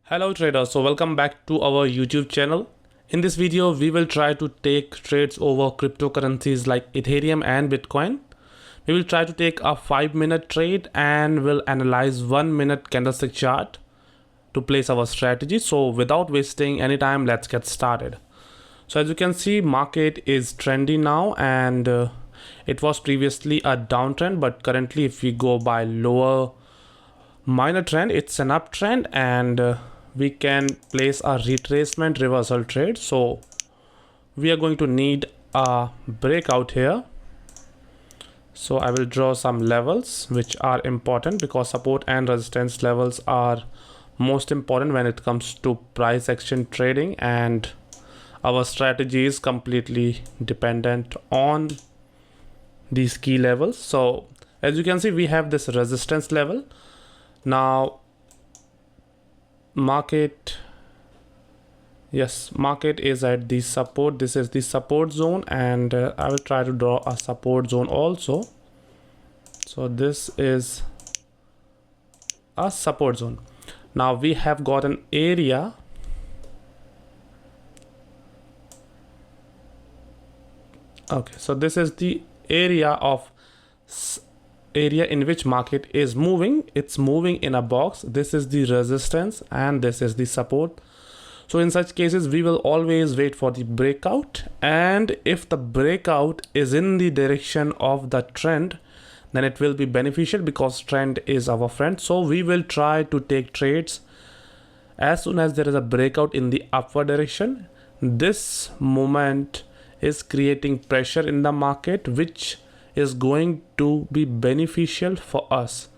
Hello traders, so welcome back to our YouTube channel. In this video, we will try to take trades over cryptocurrencies like Ethereum and Bitcoin. We will try to take a 5-minute trade and will analyze 1-minute candlestick chart to place our strategy. So without wasting any time, let's get started. So as you can see, market is trendy now, and it was previously a downtrend, but currently if we go by lower minor trend, it's an uptrend, and we can place a retracement reversal trade. So we are going to need a breakout here. So I will draw some levels which are important, because support and resistance levels are most important when it comes to price action trading, and our strategy is completely dependent on these key levels. So as you can see, we have this resistance level. Now market is at the support. This is the support zone, and I will try to draw a support zone also. So this is a support zone. Now we have got an area. Okay, so this is the area in which market is moving. It's moving in a box. This is the resistance and this is the support. So in such cases, we will always wait for the breakout, and if the breakout is in the direction of the trend, then it will be beneficial, because trend is our friend. So we will try to take trades as soon as there is a breakout in the upward direction. This moment is creating pressure in the market, which is going to be beneficial for us.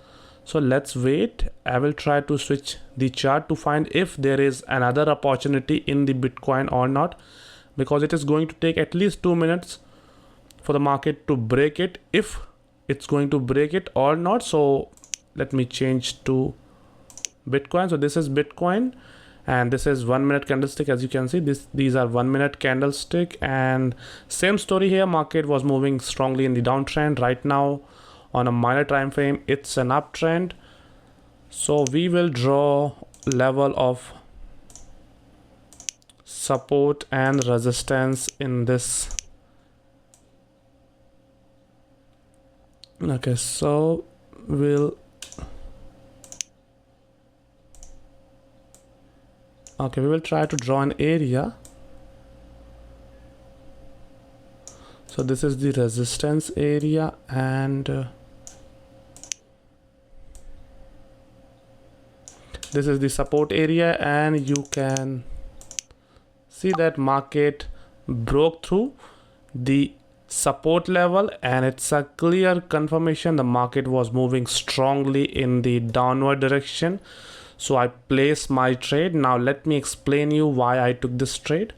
So let's wait. I will try to switch the chart to find if there is another opportunity in the Bitcoin or not, because it is going to take at least 2 minutes for the market to break it, if it's going to break it or not. So let me change to Bitcoin. So this is Bitcoin, and this is 1-minute candlestick. As you can see, these are 1-minute candlestick, and same story here. Market was moving strongly in the downtrend. Right now on a minor time frame, it's an uptrend. So we will draw level of support and resistance in this. Okay, so we will try to draw an area. So this is the resistance area, and this is the support area, and you can see that market broke through the support level, and it's a clear confirmation the market was moving strongly in the downward direction. So I placed my trade. Now let me explain you why I took this trade.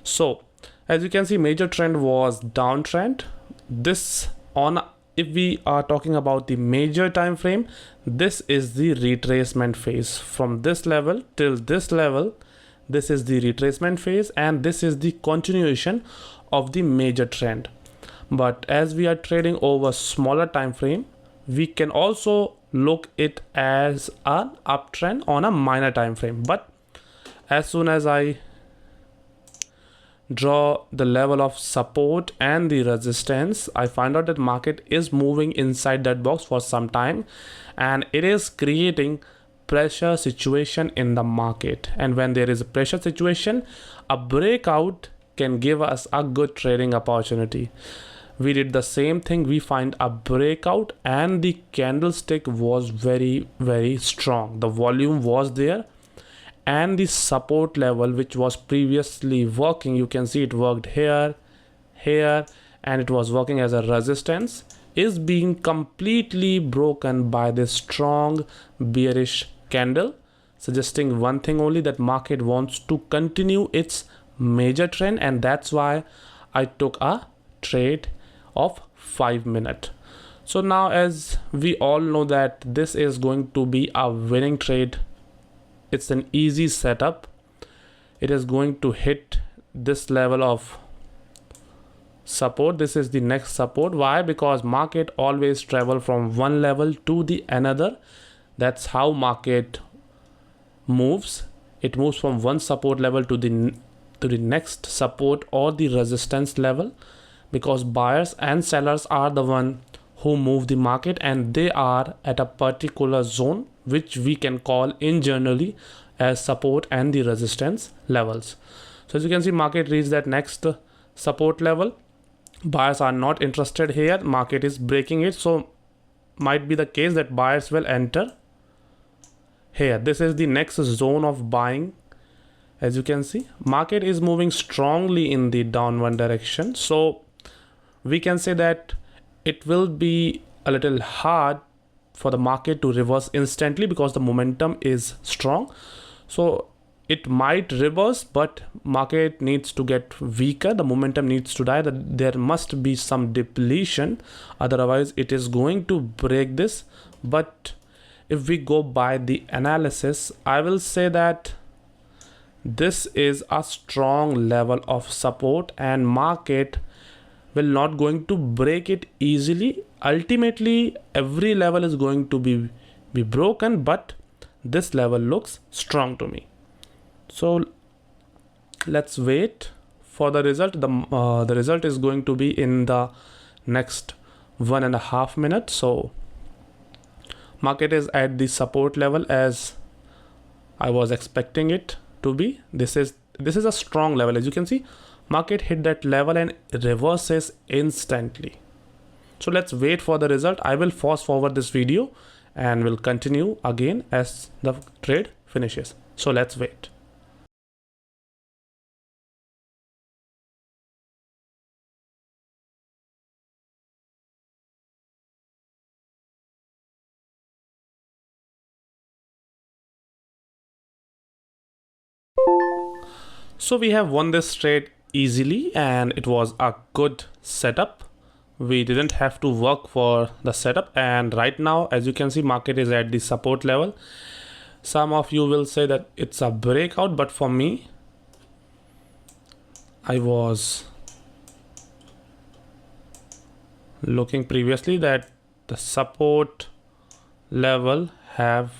So as you can see, major trend was downtrend. If we are talking about the major time frame, this is the retracement phase. From this level till this level, this is the retracement phase, and this is the continuation of the major trend. But as we are trading over smaller time frame, we can also look it as an uptrend on a minor time frame. But as soon as I draw the level of support and the resistance, I find out that market is moving inside that box for some time, and it is creating pressure situation in the market. And when there is a pressure situation, a breakout can give us a good trading opportunity. We did the same thing. We find a breakout, and the candlestick was very, very strong. The volume was there, and the support level, which was previously working, you can see it worked here, and it was working as a resistance, is being completely broken by this strong bearish candle, suggesting one thing only, that market wants to continue its major trend. And that's why I took a trade of 5 minutes. So now, as we all know that this is going to be a winning trade, it's an easy setup. It is going to hit this level of support, this is the next support. Why? Because market always travel from one level to the another. That's how market moves. It moves from one support level to the next support or the resistance level, because buyers and sellers are the one who move the market, and they are at a particular zone which we can call in generally as support and the resistance levels. So as you can see, market reached that next support level. Buyers are not interested here, market is breaking it, so might be the case that buyers will enter here. This is the next zone of buying. As you can see, market is moving strongly in the downward direction, so we can say that it will be a little hard for the market to reverse instantly because the momentum is strong. So it might reverse, but market needs to get weaker, the momentum needs to die, that there must be some depletion, otherwise it is going to break this. But if we go by the analysis, I will say that this is a strong level of support and market will not going to break it easily. Ultimately every level is going to be broken, but this level looks strong to me. So let's wait for the result. The result is going to be in the next 1.5 minutes. So market is at the support level as I was expecting it to be. This is a strong level. As you can see, market hit that level and reverses instantly. So let's wait for the result. I will fast forward this video and will continue again as the trade finishes. So let's wait. So we have won this trade easily and it was a good setup. We didn't have to work for the setup, and right now as you can see, market is at the support level. Some of you will say that it's a breakout, but for me, I was looking previously that the support level have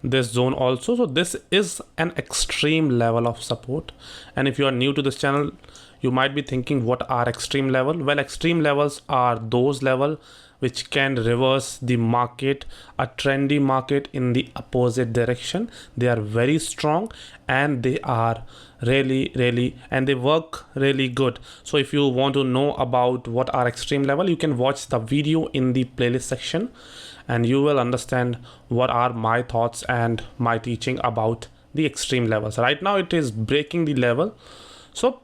this zone also. So this is an extreme level of support, and if you are new to this channel, you might be thinking, what are extreme level? Well, extreme levels are those level which can reverse the market, a trendy market, in the opposite direction. They are very strong and they are really and they work really good. So if you want to know about what are extreme level, you can watch the video in the playlist section and you will understand what are my thoughts and my teaching about the extreme levels. Right now it is breaking the level, so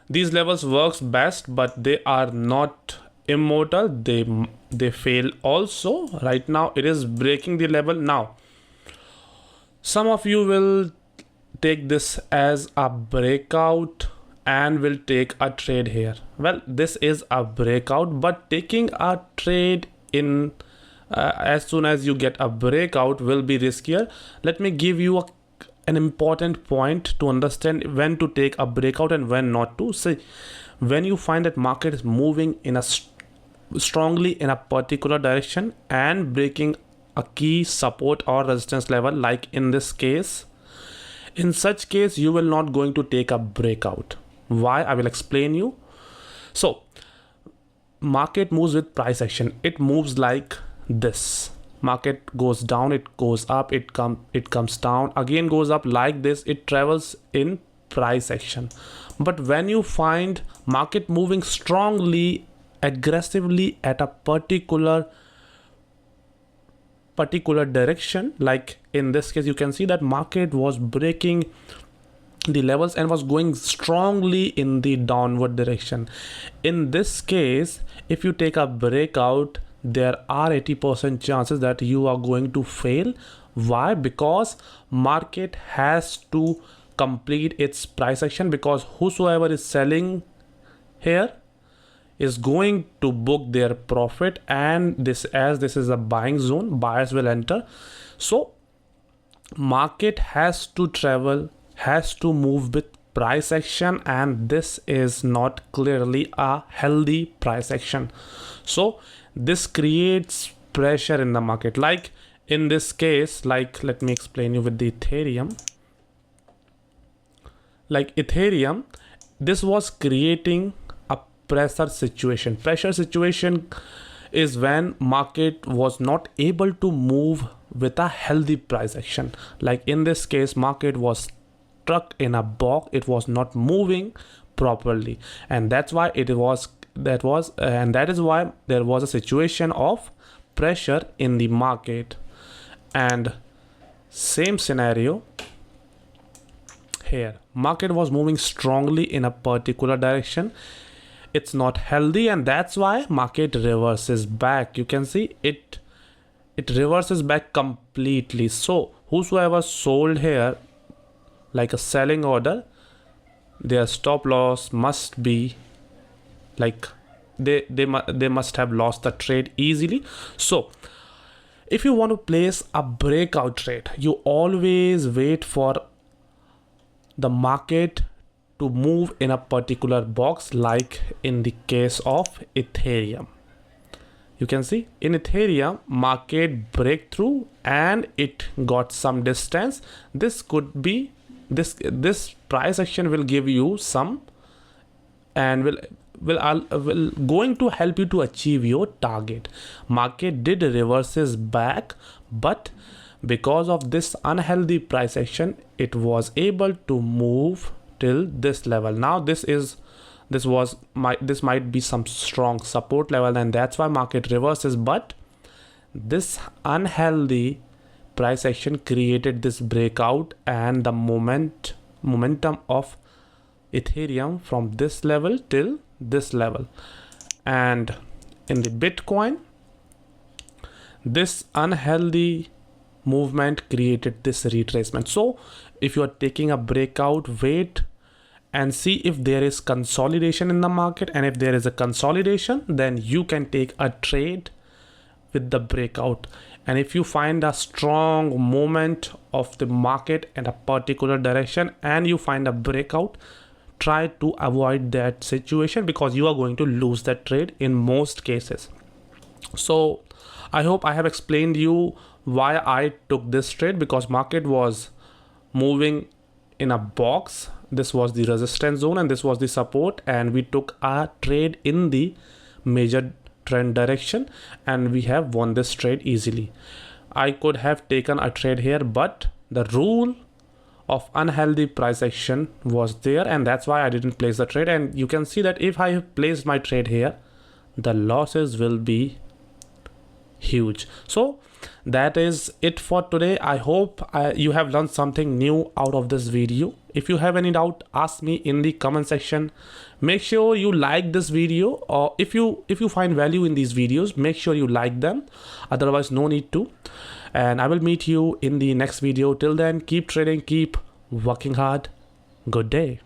these levels works best, but they are not immortal. They fail also. Right now it is breaking the level. Now some of you will take this as a breakout and will take a trade here. Well, this is a breakout, but taking a trade in as soon as you get a breakout will be riskier. Let me give you an important point to understand when to take a breakout and when not to. See, when you find that market is moving in a strongly in a particular direction and breaking a key support or resistance level, like in this case, in such case you will not going to take a breakout. Why? I will explain you. So market moves with price action. It moves like this. Market goes down, it goes up, it comes down, again goes up, like this. It travels in price action. But when you find market moving strongly, aggressively at a particular direction, like in this case, you can see that market was breaking the levels and was going strongly in the downward direction. In this case, if you take a breakout, there are 80% chances that you are going to fail. Why? Because market has to complete its price action, because whosoever is selling here is going to book their profit, and this is a buying zone, buyers will enter. So market has to travel, has to move with price action, and this is not clearly a healthy price action. So this creates pressure in the market. Like in this case, like let me explain you with the Ethereum. Like Ethereum, this was creating a pressure situation. Pressure situation is when market was not able to move with a healthy price action. Like in this case, market was stuck in a box. It was not moving properly, and that's why that is why there was a situation of pressure in the market. And same scenario here, market was moving strongly in a particular direction. It's not healthy, and that's why market reverses back. You can see it reverses back completely. So whosoever sold here like a selling order, their stop loss must be like they must have lost the trade easily. So if you want to place a breakout trade, you always wait for the market to move in a particular box, like in the case of Ethereum. You can see in Ethereum, market breakthrough and it got some distance. This could be this price action will give you some, and will going to help you to achieve your target. Market did reverses back, but because of this unhealthy price action, it was able to move till this level. Now this might be some strong support level, and that's why market reverses. But this unhealthy price action created this breakout and the momentum of Ethereum from this level till this level. And in the Bitcoin, this unhealthy movement created this retracement. So if you are taking a breakout, wait and see if there is consolidation in the market, and if there is a consolidation, then you can take a trade with the breakout. And if you find a strong movement of the market in a particular direction and you find a breakout, try to avoid that situation, because you are going to lose that trade in most cases. So I hope I have explained you why I took this trade, because market was moving in a box. This was the resistance zone and this was the support, and we took a trade in the major trend direction and we have won this trade easily. I could have taken a trade here, but the rule of unhealthy price action was there, and that's why I didn't place the trade. And you can see that if I have placed my trade here, the losses will be huge. So that is it for today. I hope you have learned something new out of this video. If you have any doubt, ask me in the comment section. Make sure you like this video, or if you find value in these videos, make sure you like them. Otherwise, no need to. And I will meet you in the next video. Till then, keep trading, keep working hard. Good day.